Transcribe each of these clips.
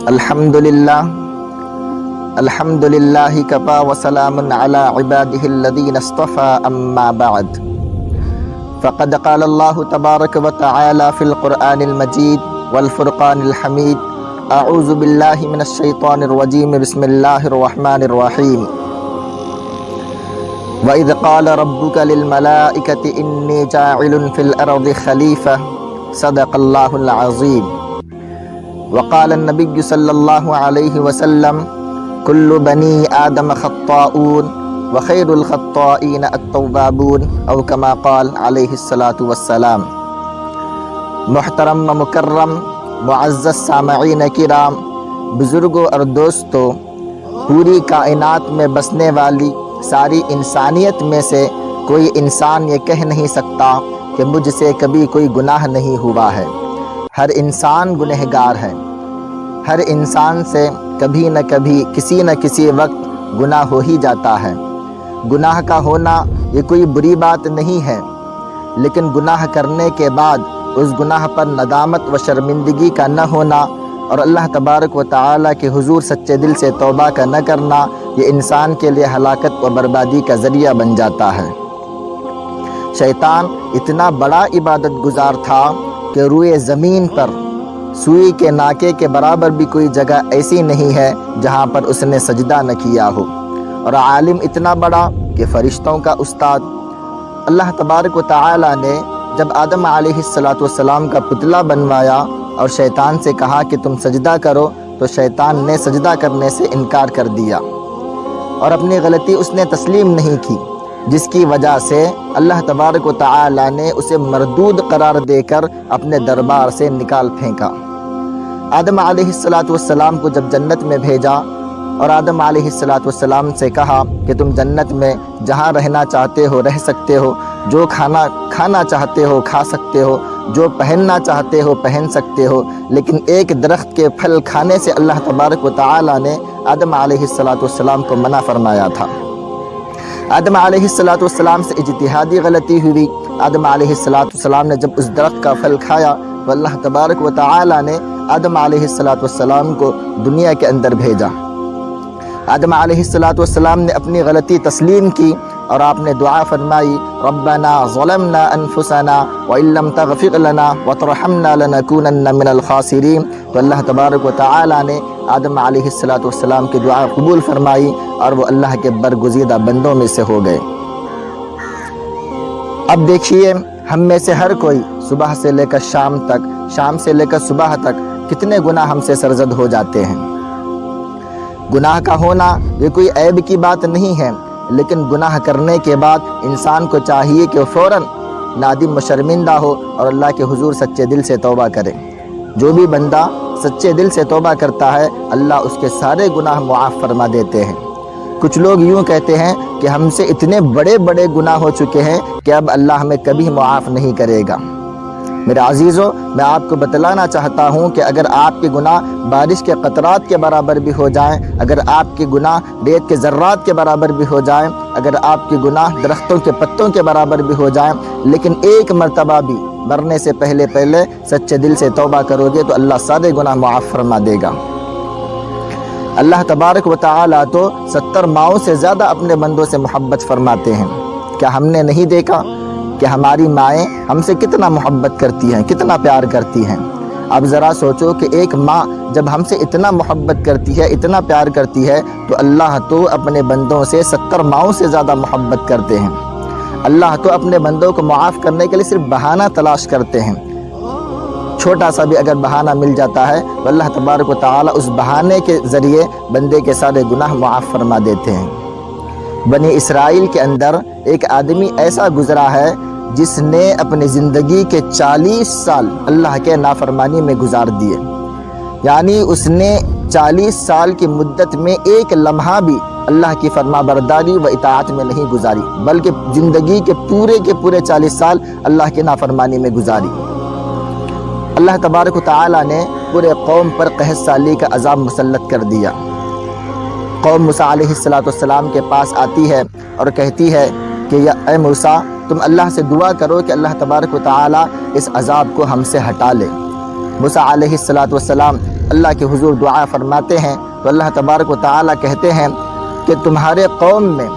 الحمد للہ کفا وسلام علی عبادہ الذین اصطفى اما بعد فقد قال اللہ تبارک وتعالی فی القرآن المجید والفرقان الحمید اعوذ باللہ من الشیطان الرجیم بسم اللہ الرحمن الرحیم وَإِذْ قَالَ رَبُّكَ لِلْمَلَائِكَةِ إِنِّي جَاعِلٌ فِي الْأَرْضِ خَلِيفَةً صدق اللہ العظیم وقال النبی صلی اللہ علیہ وسلم کل بنی آدم خطاؤون وخیر الخطائین التوابون او کما قال علیہ الصلاۃ والسلام۔ محترم و مکرم معزز سامعین کرام، بزرگوں اور دوستوں، پوری کائنات میں بسنے والی ساری انسانیت میں سے کوئی انسان یہ کہہ نہیں سکتا کہ مجھ سے کبھی کوئی گناہ نہیں ہوا ہے۔ ہر انسان گنہگار ہے۔ ہر انسان سے کبھی نہ کبھی کسی نہ کسی وقت گناہ ہو ہی جاتا ہے۔ گناہ کا ہونا یہ کوئی بری بات نہیں ہے، لیکن گناہ کرنے کے بعد اس گناہ پر ندامت و شرمندگی کا نہ ہونا اور اللہ تبارک و تعالیٰ کے حضور سچے دل سے توبہ کا نہ کرنا، یہ انسان کے لیے ہلاکت و بربادی کا ذریعہ بن جاتا ہے۔ شیطان اتنا بڑا عبادت گزار تھا کہ روئے زمین پر سوئی کے ناکے کے برابر بھی کوئی جگہ ایسی نہیں ہے جہاں پر اس نے سجدہ نہ کیا ہو، اور عالم اتنا بڑا کہ فرشتوں کا استاد۔ اللہ تبارک و تعالیٰ نے جب آدم علیہ السلام کا پتلا بنوایا اور شیطان سے کہا کہ تم سجدہ کرو، تو شیطان نے سجدہ کرنے سے انکار کر دیا اور اپنی غلطی اس نے تسلیم نہیں کی، جس کی وجہ سے اللہ تبارک و تعالیٰ نے اسے مردود قرار دے کر اپنے دربار سے نکال پھینکا۔ آدم علیہ السلام کو جب جنت میں بھیجا اور آدم علیہ السلام سے کہا کہ تم جنت میں جہاں رہنا چاہتے ہو رہ سکتے ہو، جو کھانا کھانا چاہتے ہو کھا سکتے ہو، جو پہننا چاہتے ہو پہن سکتے ہو، لیکن ایک درخت کے پھل کھانے سے اللہ تبارک و تعالیٰ نے آدم علیہ السلام کو منع فرمایا تھا۔ آدم علیہ السلام سے اجتہادی غلطی ہوئی۔ آدم علیہ السلام نے جب اس درخت کا پھل کھایا تو اللہ تبارک و تعالیٰ نے آدم علیہ السلام کو دنیا کے اندر بھیجا۔ آدم علیہ السلام نے اپنی غلطی تسلیم کی اور آپ نے دعا فرمائی، ربنا ظلمنا انفسنا وان لم تغفر لنا وترحمنا لنکونن من الخاسرین۔ تو اللہ تبارک و تعالیٰ نے آدم علیہ السلام کی دعا قبول فرمائی اور وہ اللہ کے برگزیدہ بندوں میں سے ہو گئے۔ اب دیکھیے، ہم میں سے ہر کوئی صبح سے لے کر شام تک، شام سے لے کر صبح تک کتنے گناہ ہم سے سرزد ہو جاتے ہیں۔ گناہ کا ہونا یہ کوئی عیب کی بات نہیں ہے، لیکن گناہ کرنے کے بعد انسان کو چاہیے کہ وہ فوراً نادم و شرمندہ ہو اور اللہ کے حضور سچے دل سے توبہ کرے۔ جو بھی بندہ سچے دل سے توبہ کرتا ہے، اللہ اس کے سارے گناہ معاف فرما دیتے ہیں۔ کچھ لوگ یوں کہتے ہیں کہ ہم سے اتنے بڑے بڑے گناہ ہو چکے ہیں کہ اب اللہ ہمیں کبھی معاف نہیں کرے گا۔ میرے عزیزوں، میں آپ کو بتلانا چاہتا ہوں کہ اگر آپ کے گناہ بارش کے قطرات کے برابر بھی ہو جائیں، اگر آپ کے گناہ ریت کے ذرات کے برابر بھی ہو جائیں، اگر آپ کے گناہ درختوں کے پتوں کے برابر بھی ہو جائیں، لیکن ایک مرتبہ بھی مرنے سے پہلے سچے دل سے توبہ کرو گے تو اللہ سارے گناہ معاف فرما دے گا۔ اللہ تبارک و تعالیٰ تو 70 ماؤں سے زیادہ اپنے بندوں سے محبت فرماتے ہیں۔ کیا ہم نے نہیں دیکھا کہ ہماری مائیں ہم سے کتنا محبت کرتی ہیں، کتنا پیار کرتی ہیں؟ اب ذرا سوچو کہ ایک ماں جب ہم سے اتنا محبت کرتی ہے، اتنا پیار کرتی ہے، تو اللہ تو اپنے بندوں سے 70 ماؤں سے زیادہ محبت کرتے ہیں۔ اللہ تو اپنے بندوں کو معاف کرنے کے لیے صرف بہانہ تلاش کرتے ہیں۔ چھوٹا سا بھی اگر بہانہ مل جاتا ہے تو اللہ تبارک و تعالیٰ اس بہانے کے ذریعے بندے کے سارے گناہ معاف فرما دیتے ہیں۔ بنی اسرائیل کے اندر ایک آدمی ایسا گزرا ہے جس نے اپنی زندگی کے 40 سال اللہ کے نافرمانی میں گزار دیے، یعنی اس نے 40 سال کی مدت میں ایک لمحہ بھی اللہ کی فرما برداری و اطاعت میں نہیں گزاری، بلکہ زندگی کے پورے 40 سال اللہ کی نافرمانی میں گزاری۔ اللہ تبارک و تعالیٰ نے پورے قوم پر قحط سالی کا عذاب مسلط کر دیا۔ قوم موسیٰ علیہ السلام کے پاس آتی ہے اور کہتی ہے کہ یا اے موسیٰ، تم اللہ سے دعا کرو کہ اللہ تبارک و تعالیٰ اس عذاب کو ہم سے ہٹا لے۔ موسیٰ علیہ السلام اللہ کے حضور دعا فرماتے ہیں تو اللہ تبارک و تعالی کہتے ہیں کہ تمہارے قوم میں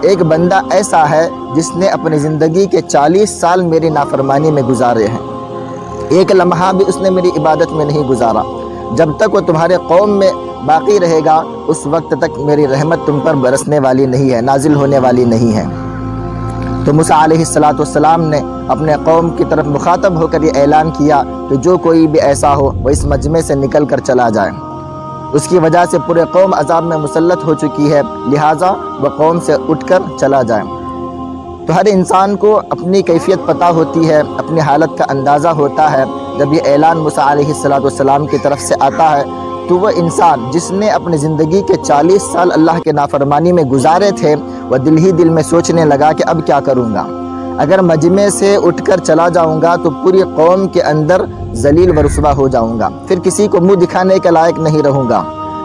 ایک بندہ ایسا ہے جس نے اپنی زندگی کے 40 سال میری نافرمانی میں گزارے ہیں، ایک لمحہ بھی اس نے میری عبادت میں نہیں گزارا۔ جب تک وہ تمہارے قوم میں باقی رہے گا اس وقت تک میری رحمت تم پر برسنے والی نہیں ہے، نازل ہونے والی نہیں ہے۔ تو موسیٰ علیہ السلام نے اپنے قوم کی طرف مخاطب ہو کر یہ اعلان کیا کہ جو کوئی بھی ایسا ہو وہ اس مجمع سے نکل کر چلا جائے، اس کی وجہ سے پورے قوم عذاب میں مسلط ہو چکی ہے، لہٰذا وہ قوم سے اٹھ کر چلا جائے۔ تو ہر انسان کو اپنی کیفیت پتہ ہوتی ہے، اپنی حالت کا اندازہ ہوتا ہے۔ جب یہ اعلان موسیٰ علیہ السلام کی طرف سے آتا ہے تو وہ انسان جس نے اپنی زندگی کے 40 سال اللہ کے نافرمانی میں گزارے تھے، وہ دل ہی دل میں سوچنے لگا کہ اب کیا کروں گا، اگر مجمع سے اٹھ کر چلا جاؤں گا تو پوری قوم کے اندر ذلیل و رسوا ہو جاؤں گا، پھر کسی کو منہ دکھانے کے لائق نہیں رہوں گا۔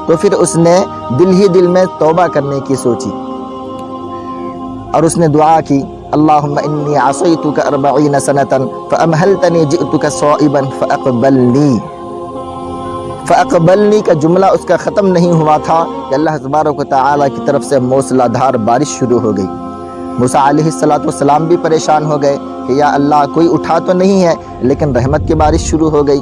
تو پھر اس نے دل ہی دل میں توبہ کرنے کی سوچی اور اس نے دعا کی، اللہم انی عصیتک 40 سنة فامہلتنی جئتک صائبا فاقبلنی کا جملہ اس کا ختم نہیں ہوا تھا کہ اللہ تبارک و تعالی کی طرف سے موسلا دھار بارش شروع ہو گئی۔ موسیٰ علیہ السلام بھی پریشان ہو گئے کہ یا اللہ کوئی اٹھا تو نہیں ہے، لیکن رحمت کی بارش شروع ہو گئی۔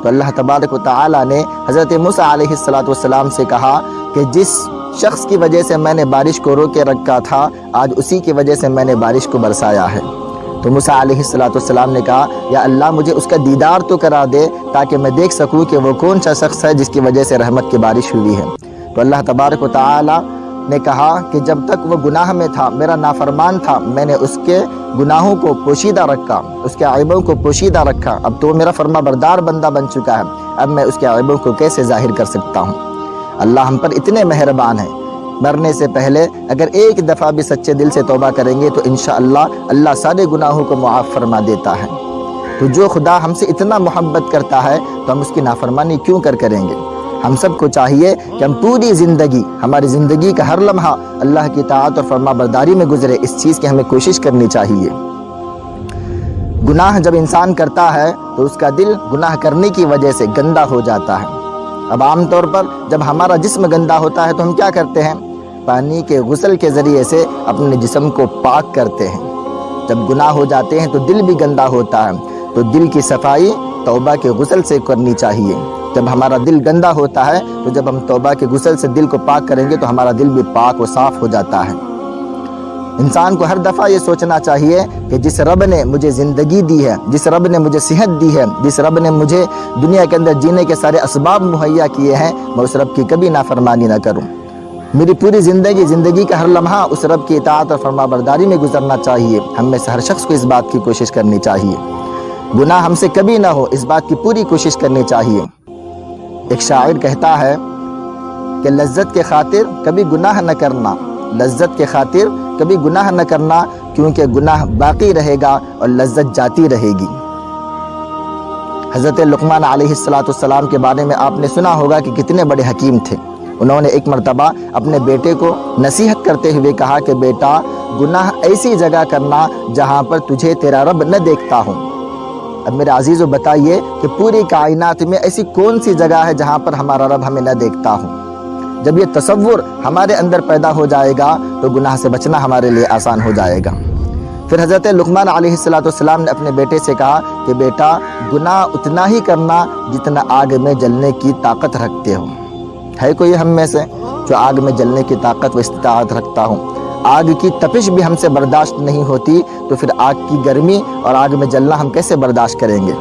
تو اللہ تبارک و تعالی نے حضرت موسیٰ علیہ السلام سے کہا کہ جس شخص کی وجہ سے میں نے بارش کو روکے رکھا تھا، آج اسی کی وجہ سے میں نے بارش کو برسایا ہے۔ تو موسیٰ علیہ السلام نے کہا یا اللہ مجھے اس کا دیدار تو کرا دے تاکہ میں دیکھ سکوں کہ وہ کون سا شخص ہے جس کی وجہ سے رحمت کی بارش ہوئی ہے۔ تو اللہ تبارک و تعالی نے کہا کہ جب تک وہ گناہ میں تھا، میرا نافرمان تھا، میں نے اس کے گناہوں کو پوشیدہ رکھا، اس کے عیبوں کو پوشیدہ رکھا۔ اب تو میرا فرما بردار بندہ بن چکا ہے، اب میں اس کے عیبوں کو کیسے ظاہر کر سکتا ہوں۔ اللہ ہم پر اتنے مہربان ہیں، مرنے سے پہلے اگر ایک دفعہ بھی سچے دل سے توبہ کریں گے تو انشاءاللہ اللہ سارے گناہوں کو معاف فرما دیتا ہے۔ تو جو خدا ہم سے اتنا محبت کرتا ہے تو ہم اس کی نافرمانی کیوں کریں گے؟ ہم سب کو چاہیے کہ ہم پوری زندگی، ہماری زندگی کا ہر لمحہ اللہ کی اطاعت اور فرما برداری میں گزرے، اس چیز کی ہمیں کوشش کرنی چاہیے۔ گناہ جب انسان کرتا ہے تو اس کا دل گناہ کرنے کی وجہ سے گندا ہو جاتا ہے۔ اب عام طور پر جب ہمارا جسم گندا ہوتا ہے تو ہم کیا کرتے ہیں؟ پانی کے غسل کے ذریعے سے اپنے جسم کو پاک کرتے ہیں۔ جب گناہ ہو جاتے ہیں تو دل بھی گندا ہوتا ہے، تو دل کی صفائی توبہ کے غسل سے کرنی چاہیے۔ جب ہمارا دل گندا ہوتا ہے تو جب ہم توبہ کے غسل سے دل کو پاک کریں گے تو ہمارا دل بھی پاک و صاف ہو جاتا ہے۔ انسان کو ہر دفعہ یہ سوچنا چاہیے کہ جس رب نے مجھے زندگی دی ہے، جس رب نے مجھے صحت دی ہے، جس رب نے مجھے دنیا کے اندر جینے کے سارے اسباب مہیا کیے ہیں، میں اس رب کی کبھی نافرمانی نہ کروں۔ میری پوری زندگی کا ہر لمحہ اس رب کی اطاعت اور فرما برداری میں گزرنا چاہیے۔ ہم میں سے ہر شخص کو اس بات کی کوشش کرنی چاہیے، گناہ ہم سے کبھی نہ ہو، اس بات کی پوری کوشش کرنی چاہیے۔ ایک شاعر کہتا ہے کہ لذت کے خاطر کبھی گناہ نہ کرنا، لذت کے خاطر کبھی گناہ نہ کرنا، کیونکہ گناہ باقی رہے گا اور لذت جاتی رہے گی۔ حضرت لقمان علیہ السلام کے بارے میں آپ نے سنا ہوگا کہ کتنے بڑے حکیم تھے۔ انہوں نے ایک مرتبہ اپنے بیٹے کو نصیحت کرتے ہوئے کہا کہ بیٹا، گناہ ایسی جگہ کرنا جہاں پر تجھے تیرا رب نہ دیکھتا ہو۔ اب میرے عزیزو بتائیے کہ پوری کائنات میں ایسی کون سی جگہ ہے جہاں پر ہمارا رب ہمیں نہ دیکھتا ہو؟ جب یہ تصور ہمارے اندر پیدا ہو جائے گا تو گناہ سے بچنا ہمارے لیے آسان ہو جائے گا۔ پھر حضرت لقمان علیہ السلام نے اپنے بیٹے سے کہا کہ بیٹا، گناہ اتنا ہی کرنا جتنا آگ میں جلنے کی طاقت رکھتے ہو۔ ہے کوئی ہم میں سے جو آگ میں جلنے کی طاقت و استطاعت رکھتا ہو؟ آگ کی تپش بھی ہم سے برداشت نہیں ہوتی، تو پھر آگ کی گرمی اور آگ میں جلنا ہم کیسے برداشت کریں گے؟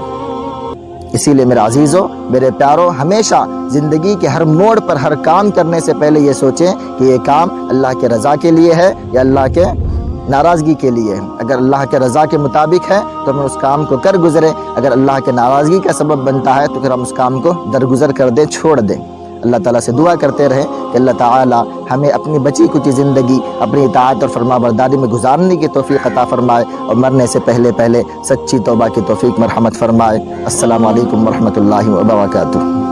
اسی لیے میرے عزیزو، میرے پیارو، ہمیشہ زندگی کے ہر موڑ پر ہر کام کرنے سے پہلے یہ سوچیں کہ یہ کام اللہ کے رضا کے لیے ہے یا اللہ کے ناراضگی کے لیے ہے۔ اگر اللہ کے رضا کے مطابق ہے تو ہم اس کام کو کر گزریں، اگر اللہ کے ناراضگی کا سبب بنتا ہے تو پھر ہم اس کام کو درگزر کر دیں، چھوڑ دیں۔ اللہ تعالیٰ سے دعا کرتے رہیں کہ اللہ تعالیٰ ہمیں اپنی بچی کچی زندگی اپنی اطاعت اور فرما برداری میں گزارنے کی توفیق عطا فرمائے اور مرنے سے پہلے سچی توبہ کی توفیق مرحمت فرمائے۔ السلام علیکم ورحمۃ اللہ وبرکاتہ۔